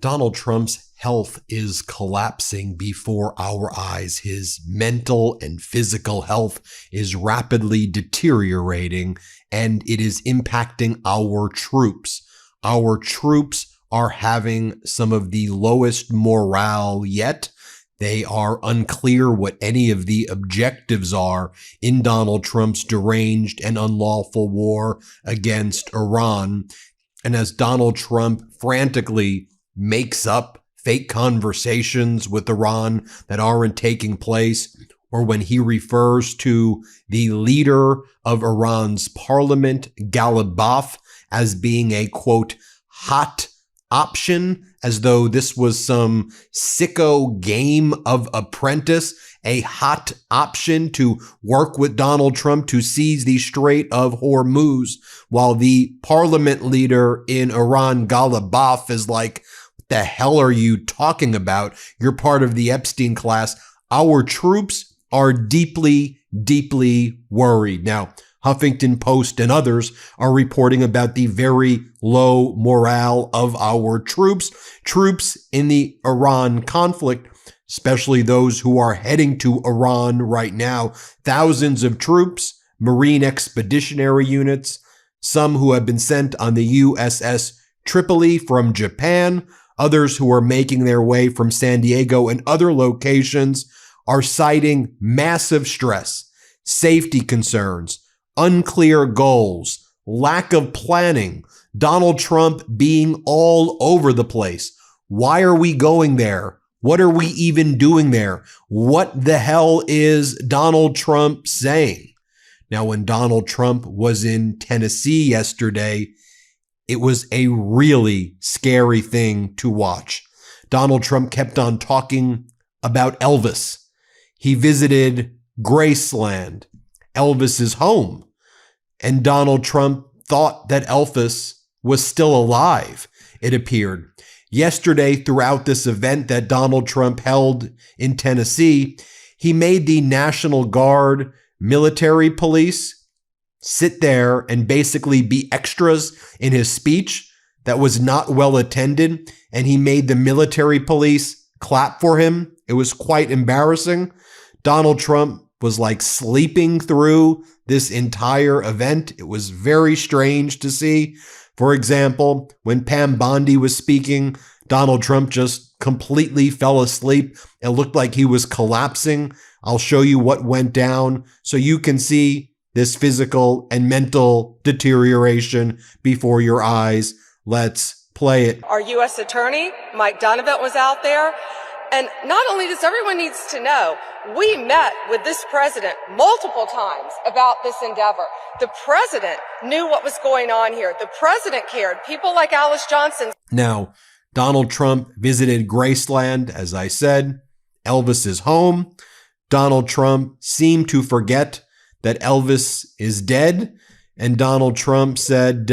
Donald Trump's health is collapsing before our eyes. His mental and physical health is rapidly deteriorating, and it is impacting our troops. Our troops are having some of the lowest morale yet. They are unclear what any of the objectives are in Donald Trump's deranged and unlawful war against Iran. And as Donald Trump frantically makes up fake conversations with Iran that aren't taking place, or when he refers to the leader of Iran's parliament, Ghalibaf, as being a, quote, hot option, as though this was some sicko game of Apprentice, a hot option to work with Donald Trump to seize the Strait of Hormuz, while the parliament leader in Iran, Ghalibaf, is like, what the hell are you talking about? You're part of the Epstein class. Our troops are deeply, deeply worried. Now, Huffington Post and others are reporting about the very low morale of our troops. Troops in the Iran conflict, especially those who are heading to Iran right now. Thousands of troops, Marine Expeditionary Units, some who have been sent on the USS Tripoli from Japan, others who are making their way from San Diego and other locations, are citing massive stress, safety concerns, unclear goals, lack of planning, Donald Trump being all over the place. Why are we going there? What are we even doing there? What the hell is Donald Trump saying? Now, when Donald Trump was in Tennessee yesterday, it was a really scary thing to watch. Donald Trump kept on talking about Elvis. He visited Graceland, Elvis's home, and Donald Trump thought that Elvis was still alive, it appeared. Yesterday, throughout this event that Donald Trump held in Tennessee, he made the National Guard military police sit there and basically be extras in his speech that was not well attended, and he made the military police clap for him. It was quite embarrassing. Donald Trump was like sleeping through this entire event. It was very strange to see. For example, when Pam Bondi was speaking, Donald Trump just completely fell asleep. It looked like he was collapsing. I'll show you what went down so you can see this physical and mental deterioration before your eyes. Let's play it. Our U.S. Attorney, Mike Donovan, was out there. And not only does everyone needs to know, we met with this president multiple times about this endeavor. The president knew what was going on here. The president cared. People like Alice Johnson. Now, Donald Trump visited Graceland, as I said, Elvis's home. Donald Trump seemed to forget that Elvis is dead. And Donald Trump said,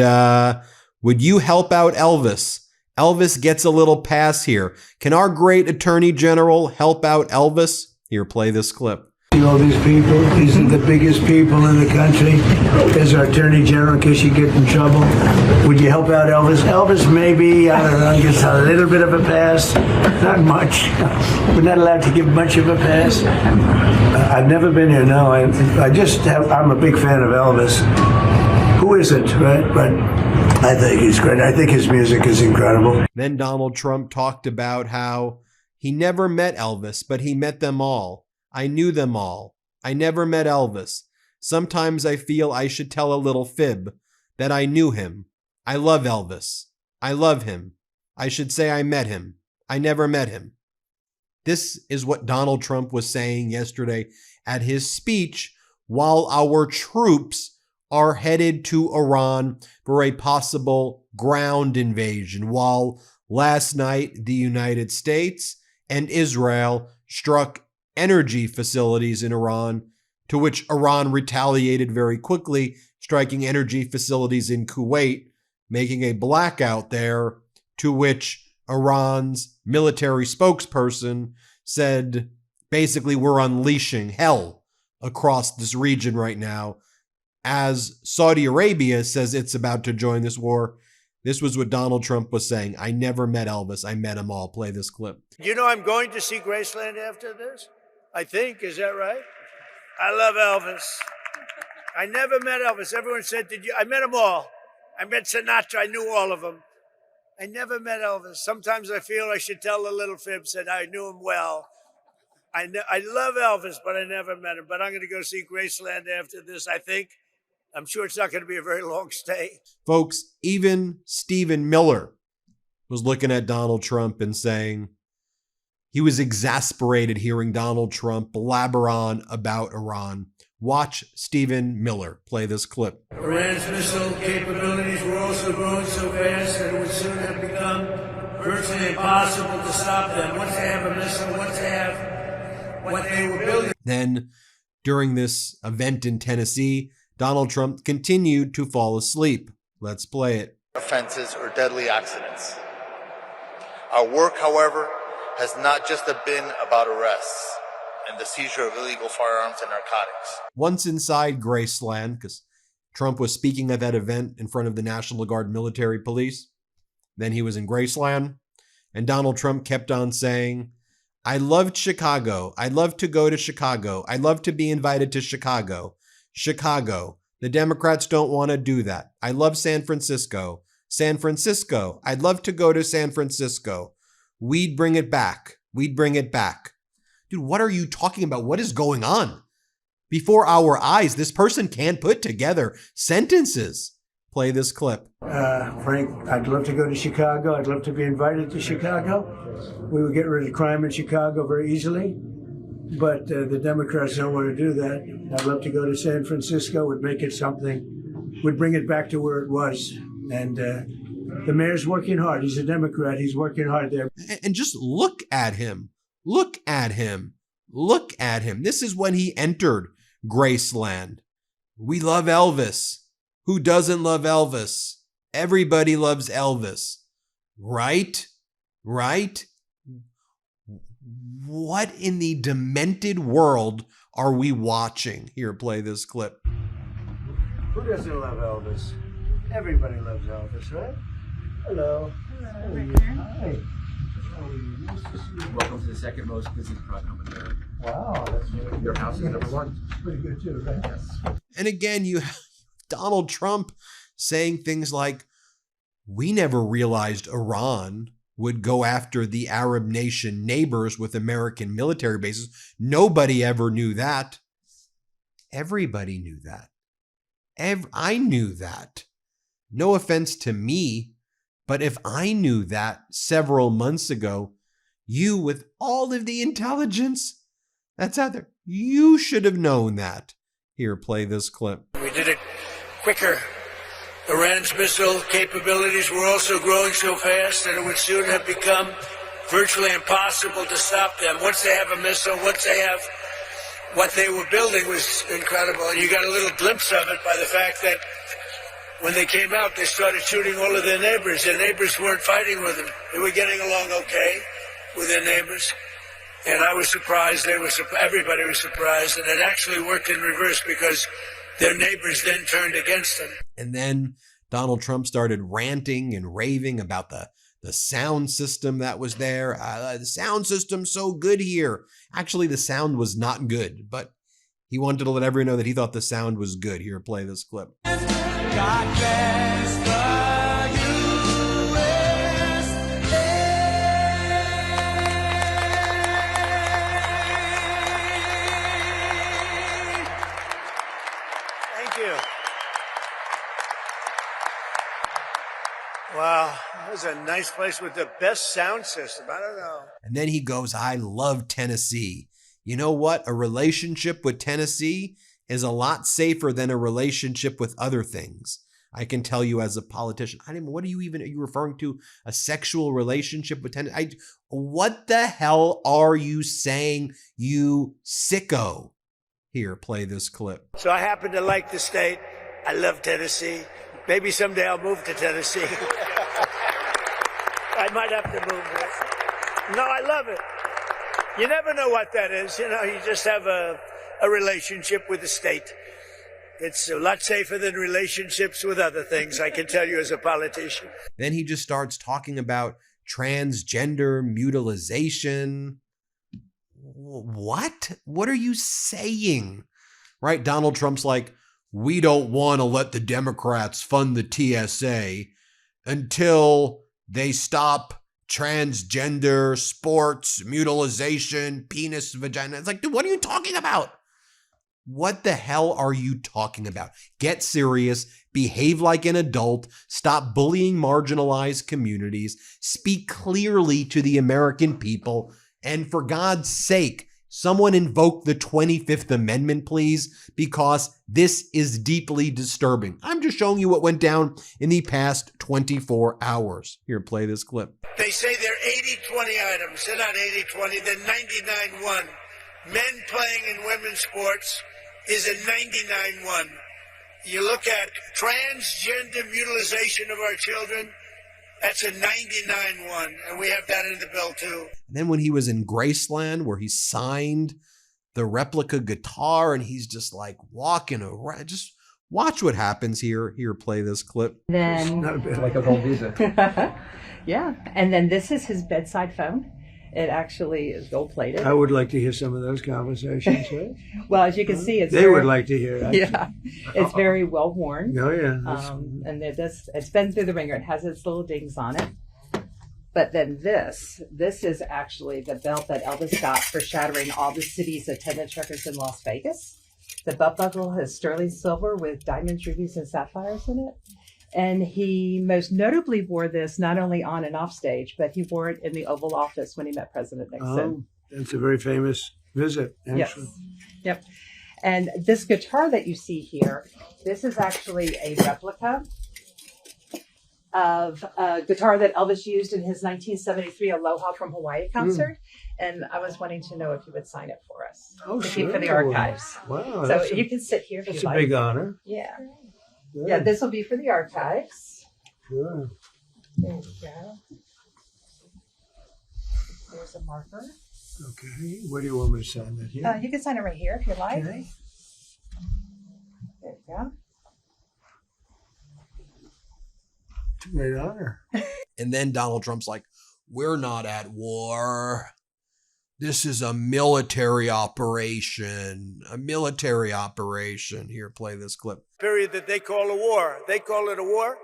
would you help out Elvis? Elvis gets a little pass here. Can our great attorney general help out Elvis? Here, play this clip. All these people, these are the biggest people in the country. As our attorney general, in case you get in trouble, would you help out Elvis? Elvis maybe, I don't know, gets a little bit of a pass. Not much. We're not allowed to give much of a pass. I've never been here, no. I'm a big fan of Elvis. Who isn't, right? But I think he's great. I think his music is incredible. Then Donald Trump talked about how he never met Elvis, but he met them all. I knew them all. I never met Elvis. Sometimes I feel I should tell a little fib that I knew him. I love Elvis. I love him. I should say I met him. I never met him. This is what Donald Trump was saying yesterday at his speech while our troops are headed to Iran for a possible ground invasion, while last night the United States and Israel struck energy facilities in Iran, to which Iran retaliated very quickly, striking energy facilities in Kuwait, making a blackout there, to which Iran's military spokesperson said, basically, we're unleashing hell across this region right now. As Saudi Arabia says it's about to join this war, This was what Donald Trump was saying. I never met Elvis. I met them all. Play this clip. You know, I'm going to see Graceland after this. I think, is that right? I love Elvis. I never met Elvis. Everyone said, did you? I met them all. I met Sinatra. I knew all of them. I never met Elvis. Sometimes I feel I should tell the little fibs that I knew him well. I love Elvis, but I never met him. But I'm going to go see Graceland after this, I think. I'm sure it's not going to be a very long stay. Folks, even Stephen Miller was looking at Donald Trump and saying he was exasperated hearing Donald Trump blabber on about Iran. Watch Stephen Miller play this clip. Iran's missile capabilities were also growing so fast that it would soon have become virtually impossible to stop them. Once they have a missile, once they have what they were building. Then, during this event in Tennessee, Donald Trump continued to fall asleep. Let's play it. Offenses or deadly accidents. Our work, however, has not just been about arrests and the seizure of illegal firearms and narcotics. Once inside Graceland, because Trump was speaking at that event in front of the National Guard military police, then he was in Graceland, and Donald Trump kept on saying, I loved Chicago. I'd love to go to Chicago. I'd love to be invited to Chicago. Chicago. The Democrats don't want to do that. I love San Francisco. San Francisco. I'd love to go to San Francisco. We'd bring it back. We'd bring it back. Dude, what are you talking about? What is going on? Before our eyes, this person can't put together sentences. Play this clip. Frank, I'd love to go to Chicago. I'd love to be invited to Chicago. We would get rid of crime in Chicago very easily. But the Democrats don't want to do that. I'd love to go to San Francisco, would make it something, would bring it back to where it was. And the mayor's working hard. He's a Democrat. He's working hard there. And just look at him. Look at him. Look at him. This is when he entered Graceland. We love Elvis. Who doesn't love Elvis? Everybody loves Elvis. Right? Right? What in the demented world are we watching? Here, play this clip. Who doesn't love Elvis? Everybody loves Elvis, right? Hello. Hello. Hi. How are you? Nice to see you. Welcome to the second most visited product company. Wow, that's really Your house is number one. It's pretty good too, right? Yes. And again, you have Donald Trump saying things like, we never realized Iran would go after the Arab nation neighbors with American military bases. Nobody ever knew that. Everybody knew that. I knew that. No offense to me, but if I knew that several months ago, you with all of the intelligence that's out there, you should have known that. Here, play this clip. We did it quicker. Iran's missile capabilities were also growing so fast that it would soon have become virtually impossible to stop them. Once they have a missile, once they have what they were building was incredible. And you got a little glimpse of it by the fact that when they came out, they started shooting all of their neighbors. Their neighbors weren't fighting with them. They were getting along okay with their neighbors. And I was surprised. Everybody was surprised. And it actually worked in reverse because their neighbors then turned against them. And then Donald Trump started ranting and raving about the sound system that was there. The sound system's so good here. Actually, the sound was not good, but he wanted to let everyone know that he thought the sound was good. Here, play this clip. God bless the Thank you. Wow, that was a nice place with the best sound system. I don't know. And then he goes, I love Tennessee. You know what? A relationship with Tennessee is a lot safer than a relationship with other things. I can tell you as a politician. What are you referring to? A sexual relationship with Tennessee? What the hell are you saying, you sicko? Here, play this clip. So I happen to like the state. I love Tennessee. Maybe someday I'll move to Tennessee. I might have to move there. No, I love it. You never know what that is. You know, you just have a relationship with the state. It's a lot safer than relationships with other things, I can tell you as a politician. Then he just starts talking about transgender mutilization. What? What are you saying? Right? Donald Trump's like, we don't want to let the Democrats fund the TSA until they stop transgender sports, mutilization, penis, vagina. It's like, dude, what are you talking about? What the hell are you talking about? Get serious, behave like an adult, stop bullying marginalized communities, speak clearly to the American people, and for God's sake, someone invoke the 25th Amendment, please, because this is deeply disturbing. I'm just showing you what went down in the past 24 hours. Here, play this clip. They say they're 80-20 items. They're not 80-20, they're 99-1. Men playing in women's sports is a 99-1. You look at transgender mutilization of our children, that's a 99-1, and we have that in the bill too. And then when he was in Graceland, where he signed the replica guitar, and he's just like walking around, just watch what happens here. Here, play this clip. Then, Not a bit Like a gold visa. yeah, and then this is his bedside phone. It actually is gold-plated. I would like to hear some of those conversations, right? Well, as you can see, it's They would like to hear that. yeah, it's very well worn. Oh, yeah. And it's been through the ringer. It has its little dings on it. But then this is actually the belt that Elvis got for shattering all the city's attendance records in Las Vegas. The belt buckle has sterling silver with diamonds, rubies, and sapphires in it. And he most notably wore this not only on and off stage, but he wore it in the Oval Office when he met President Nixon. Oh, that's a very famous visit, actually. Yes. Yep. And this guitar that you see here, this is actually a replica of a guitar that Elvis used in his 1973 Aloha from Hawaii concert. And I was wanting to know if you would sign it for us. Oh, to keep sure. for the archives. Wow. So you can sit here if you That's a like. big honor. Yeah. Good. Yeah, this will be for the archives. Sure. There you go. There's a marker. Okay. Where do you want me to sign that here? You can sign it right here if you like. Okay. There you go. It's a great honor. And then Donald Trump's like, we're not at war. This is a military operation. A military operation. Here, play this clip. Period that they call a war. They call it a war.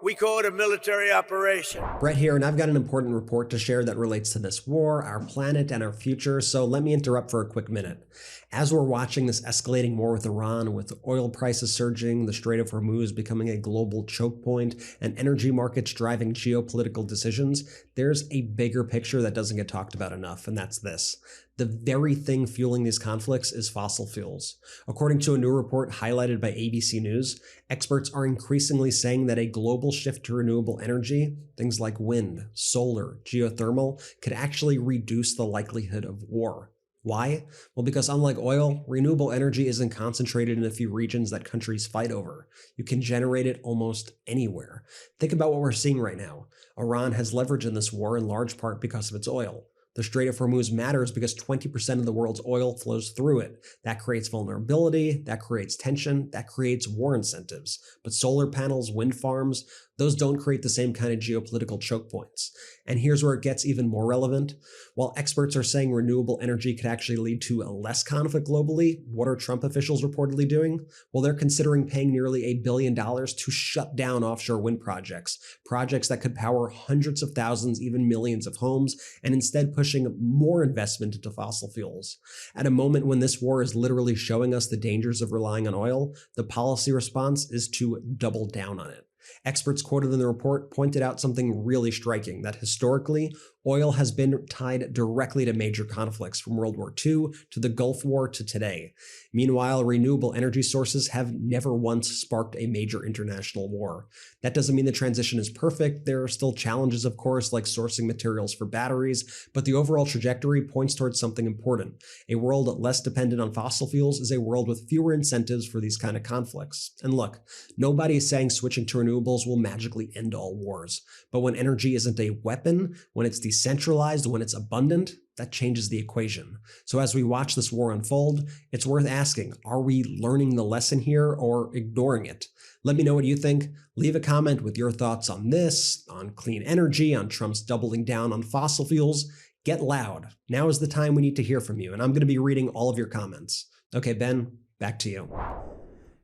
We call it a military operation. Brett here, and I've got an important report to share that relates to this war, our planet, and our future, so let me interrupt for a quick minute. As we're watching this escalating war with Iran, with oil prices surging, the Strait of Hormuz becoming a global choke point, and energy markets driving geopolitical decisions, there's a bigger picture that doesn't get talked about enough, and that's this. The very thing fueling these conflicts is fossil fuels. According to a new report highlighted by ABC News, experts are increasingly saying that a global shift to renewable energy, things like wind, solar, geothermal, could actually reduce the likelihood of war. Why? Well, because unlike oil, renewable energy isn't concentrated in a few regions that countries fight over. You can generate it almost anywhere. Think about what we're seeing right now. Iran has leverage in this war in large part because of its oil. The Strait of Hormuz matters because 20% of the world's oil flows through it. That creates vulnerability, that creates tension, that creates war incentives. But solar panels, wind farms, those don't create the same kind of geopolitical choke points. And here's where it gets even more relevant. While experts are saying renewable energy could actually lead to less conflict globally, what are Trump officials reportedly doing? Well, they're considering paying nearly $1 billion to shut down offshore wind projects that could power hundreds of thousands, even millions of homes, and instead pushing more investment into fossil fuels. At a moment when this war is literally showing us the dangers of relying on oil, the policy response is to double down on it. Experts quoted in the report pointed out something really striking, that historically, oil has been tied directly to major conflicts from World War II to the Gulf War to today. Meanwhile, renewable energy sources have never once sparked a major international war. That doesn't mean the transition is perfect. There are still challenges, of course, like sourcing materials for batteries, but the overall trajectory points towards something important. A world less dependent on fossil fuels is a world with fewer incentives for these kind of conflicts. And look, nobody is saying switching to renewables will magically end all wars. But when energy isn't a weapon, when it's the decentralized when it's abundant, that changes the equation. So as we watch this war unfold, it's worth asking, are we learning the lesson here or ignoring it? Let me know what you think. Leave a comment with your thoughts on this, on clean energy, on Trump's doubling down on fossil fuels. Get loud. Now is the time we need to hear from you, and I'm going to be reading all of your comments. Okay, Ben, back to you.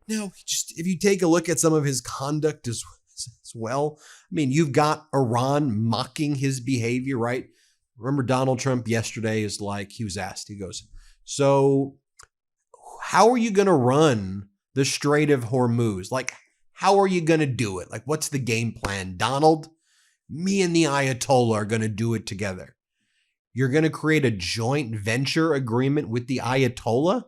Now, just if you take a look at some of his conduct as well, I mean, you've got Iran mocking his behavior, right? Remember Donald Trump yesterday is like, he was asked, he goes, so how are you going to run the Strait of Hormuz? Like, how are you going to do it? Like, what's the game plan? Donald, me and the Ayatollah are going to do it together. You're going to create a joint venture agreement with the Ayatollah?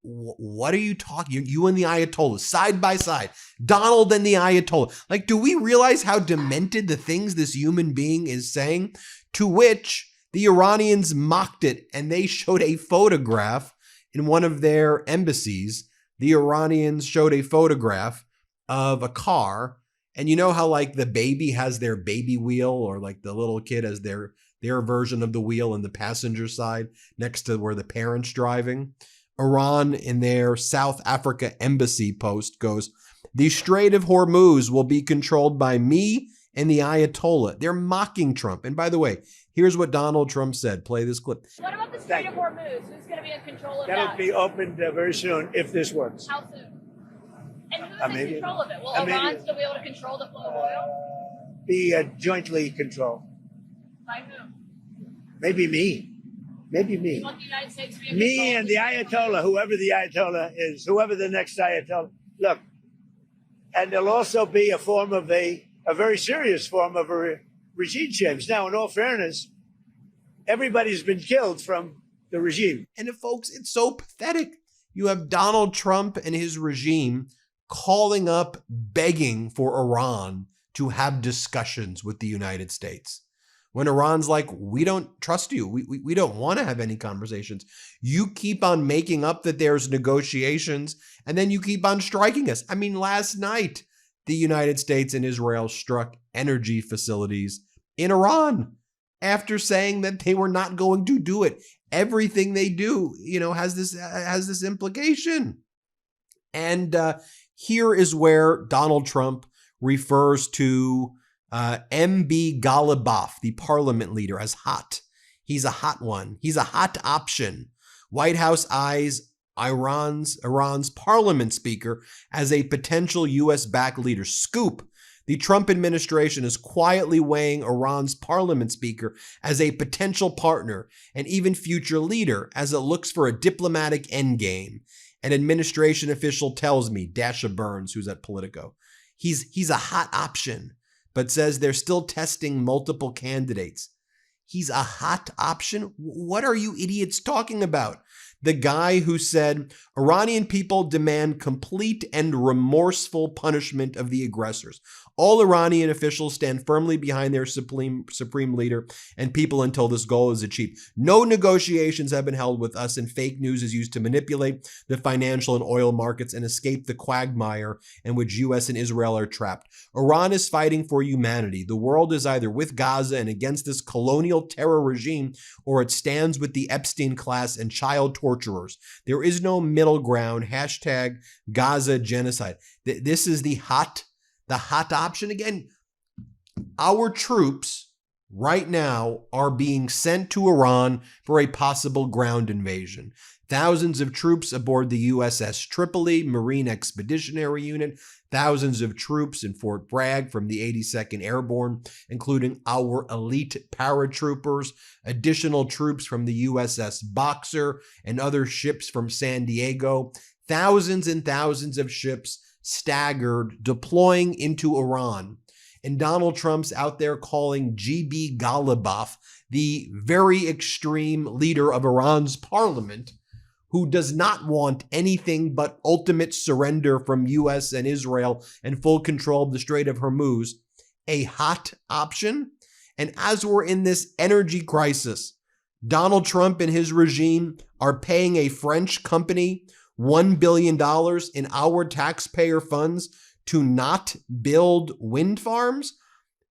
What are you talking? You and the Ayatollah side by side, Donald and the Ayatollah. Like, do we realize how demented the things this human being is saying? To which the Iranians mocked it, and they showed a photograph in one of their embassies. The Iranians showed a photograph of a car, and you know how like the baby has their baby wheel, or like the little kid has their version of the wheel in the passenger side next to where the parent's driving. Iran in their South Africa embassy post goes, the Strait of Hormuz will be controlled by me and the Ayatollah. They're mocking Trump. And by the way, here's what Donald Trump said. Play this clip. What about the Strait of Hormuz? Who's going to be in control of that? That'll be opened very soon if this works. How soon? And who's in control of it? Will Iran still be able to control the flow of oil? Be jointly controlled. By who? Maybe me. Maybe me. You want the United States to be in Me control? and the Ayatollah, whoever the Ayatollah is, whoever the next Ayatollah. Look, and there'll also be a form of a very serious form of a regime change. Now, in all fairness, everybody's been killed from the regime. And folks, it's so pathetic. You have Donald Trump and his regime calling up, begging for Iran to have discussions with the United States. When Iran's like, we don't trust you. We don't want to have any conversations. You keep on making up that there's negotiations, and then you keep on striking us. I mean, last night, the United States and Israel struck energy facilities in Iran after saying that they were not going to do it. Everything they do, has this implication. And here is where Donald Trump refers to MB Ghalibaf, the parliament leader, as hot. He's a hot one. He's a hot option. White House eyes Iran's parliament speaker as a potential U.S.-backed leader. Scoop. The Trump administration is quietly weighing Iran's parliament speaker as a potential partner and even future leader as it looks for a diplomatic endgame. An administration official tells me, Dasha Burns, who's at Politico, he's a hot option, but says they're still testing multiple candidates. He's a hot option? What are you idiots talking about? The guy who said Iranian people demand complete and remorseful punishment of the aggressors. All Iranian officials stand firmly behind their supreme leader and people until this goal is achieved. No negotiations have been held with us, and fake news is used to manipulate the financial and oil markets and escape the quagmire in which U.S. and Israel are trapped. Iran is fighting for humanity. The world is either with Gaza and against this colonial terror regime, or it stands with the Epstein class and child torturers. There is no middle ground. Hashtag Gaza genocide. This is the hot option. Again, our troops right now are being sent to Iran for a possible ground invasion. Thousands of troops aboard the USS Tripoli Marine Expeditionary Unit, thousands of troops in Fort Bragg from the 82nd Airborne, including our elite paratroopers, additional troops from the USS Boxer and other ships from San Diego, thousands and thousands of ships staggered, deploying into Iran. And Donald Trump's out there calling GB Ghalibaf, the very extreme leader of Iran's parliament, who does not want anything but ultimate surrender from U.S. and Israel and full control of the Strait of Hormuz, a hot option. And as we're in this energy crisis, Donald Trump and his regime are paying a French company $1 billion in our taxpayer funds to not build wind farms.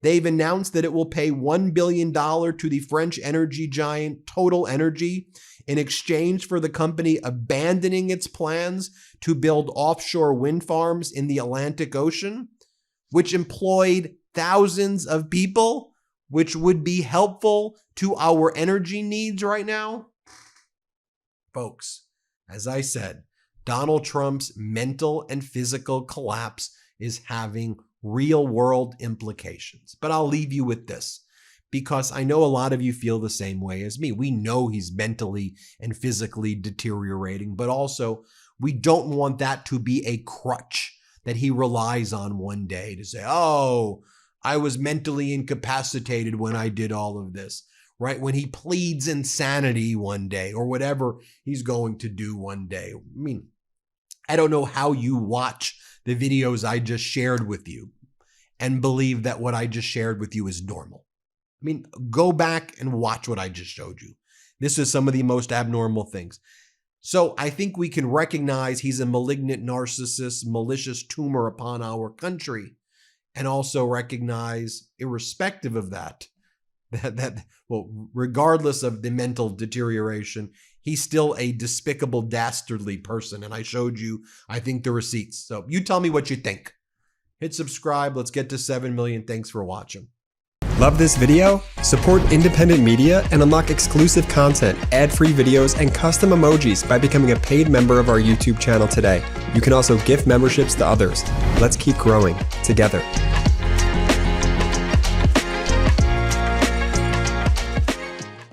They've announced that it will pay $1 billion to the French energy giant Total Energy in exchange for the company abandoning its plans to build offshore wind farms in the Atlantic Ocean, which employed thousands of people, which would be helpful to our energy needs right now. Folks, as I said, Donald Trump's mental and physical collapse is having real world implications. But I'll leave you with this, because I know a lot of you feel the same way as me. We know he's mentally and physically deteriorating, but also we don't want that to be a crutch that he relies on one day to say, oh, I was mentally incapacitated when I did all of this, right? When he pleads insanity one day or whatever he's going to do one day. I mean, I don't know how you watch the videos I just shared with you and believe that what I just shared with you is normal. I mean, go back and watch what I just showed you. This is some of the most abnormal things. So I think we can recognize he's a malignant narcissist, malicious tumor upon our country, and also recognize, irrespective of that, regardless of the mental deterioration, he's still a despicable, dastardly person. And I showed you, I think, the receipts. So you tell me what you think. Hit subscribe. Let's get to 7 million. Thanks for watching. Love this video? Support independent media and unlock exclusive content, ad-free videos, and custom emojis by becoming a paid member of our YouTube channel today. You can also gift memberships to others. Let's keep growing together.